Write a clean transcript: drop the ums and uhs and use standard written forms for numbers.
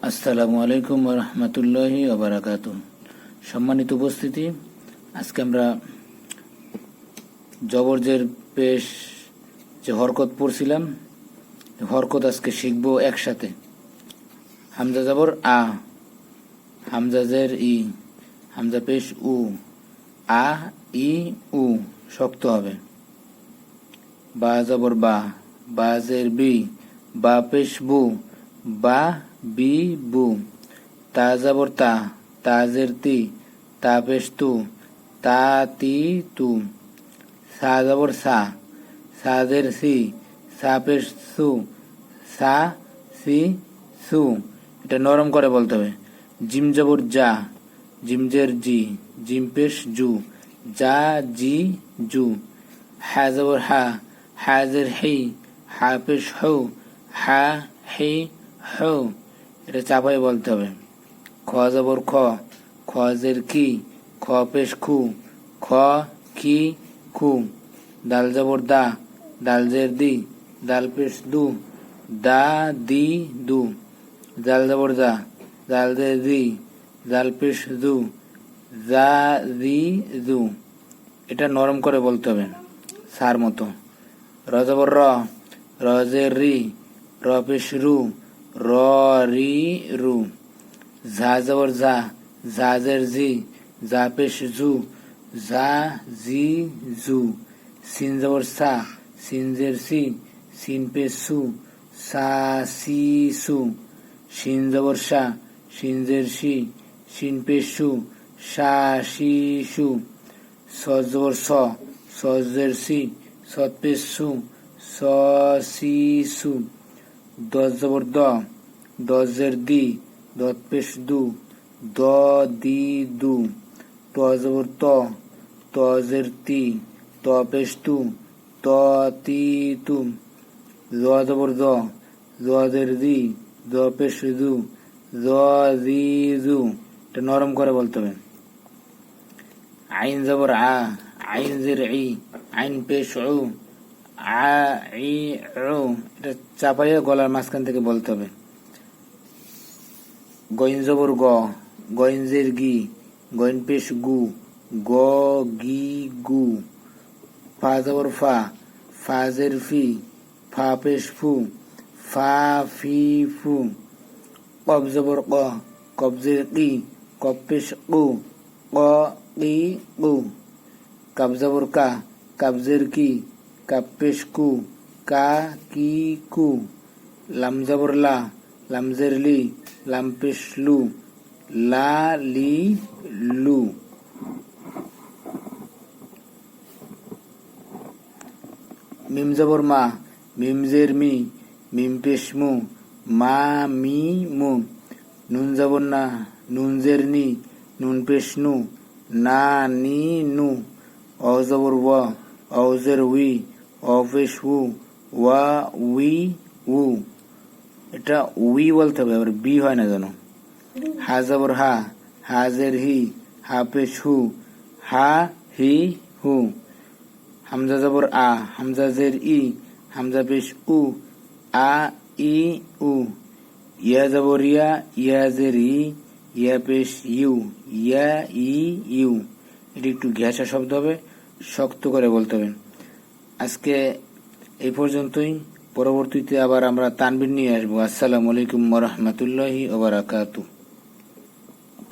আসসালামু আলাইকুম ওয়া রাহমাতুল্লাহি ওয়া বারাকাতুহু। সম্মানিত উপস্থিতি, আজকে আমরা জবরজের পেশ যে হরকত পড়ছিলাম, হরকত আজকে শিখব একসাথে। হামজা জবর আ, হামজা জের ই, হামজা পেশ উ, আ ই উ শক্ত হবে। বা জবর বা, বা জের বি, বা পেশ বু, বা বি বু। তা জবর তা, তা জের তি, তা পেশ তু, তা তি তু। সা জবর সা, সা জের সি, সা পেশ সু, সা সি সু। এটা নরম করে বলতে হবে। জিম জবর যা, জিম জের জি, জিম পেশ জু, যা জি জু। হা জবর হা, হা জের হি, হা পেশ হু, হা হি হু। এটা চাপাই বলতে হবে। খ জবর খ, খ জের কি, খ পেশ খু, খ কি খু। দাল জবর দা, দাল জের দি, দাল পেশ দু, দা দি দু। জাল জবর দা, জাল জের দি, জাল পেশ দু, জা দি দু। এটা নরম করে বলতে হবে, সার মতো। র জবর র, র জের রি, র পেশ রু, র রি রু। ঝা জবর ঝা, ঝা জের ঝি, ঝা পেশ ঝু, ঝা ঝি ঝু। সিন জবর সা, সিন জের সি, সিন পেশ সু, সা সি সু। শিন জবর সা, শিন জের সি, শিন পেশ সু, সা সি সু। সজ জবর স, সজ জের সি, সৎ পেশ সু, স সি সু। দজ জবর দ, দজ জের দি, দত পেশ দু, দ দি দু। ত জবর ত, ত জের তি, ত পেশ তু, ত তি তু। জ জবর দ, জ জের দি, দ পেশ দু, জ দি জু। এটা নরম করে বলতে হবে। আইন জবর আ, আইন জের ই, আইন পেশ উ, আ ই উ। এটা চাপাইয়া গলার মাঝখান থেকে বলতে হবে। গইন জবর গ, গইন জের গি, গইন পেশ গু, গ গি গু। ফা জবর ফা, ফা জের ফি, ফা পেশ ফু, ফা ফি ফু। কব জবর ক, কব জের কি, কব পেশ কু, ক কি কু। কাব জবর কা, কাব জের কি, কাব পেশ কু, কা কি কু। লাম জবর লা, লাম জের লি, লাম পেশ লু, লা লি লু। মিম জবর মা, মিম জের মি, মিম পেশ মু, মা মি মু। নুন জবর না, নুন জের নি, নুন পেশ নু, না নি নু। অ জবর ওয়া, অ জের উই, অ পেশ উ, ওয়া উই উ। এটা উই বলতে হবে, আবার বি হয় না যেন। হা জবর হা, হা জের হি, হা পেশ হু, হা হি হু। হামজা জবর আ, হামজা জের ই, হামজা পেশ উ, আ ই উ। ইয়া জবর ইয়া, ইয়া জের ই, ইয়া পেশ ইউ, ইয়া ই ইউ। এটি একটু ঘেঁষা শব্দ হবে, শক্ত করে বলতে হবে। আজকে এই পর্যন্তই। পরবর্তীতে আবার আমরা তানবির নিয়ে আসবো। আসসালামু আলাইকুম ওয়া রাহমাতুল্লাহি ওয়া বারাকাতুহু।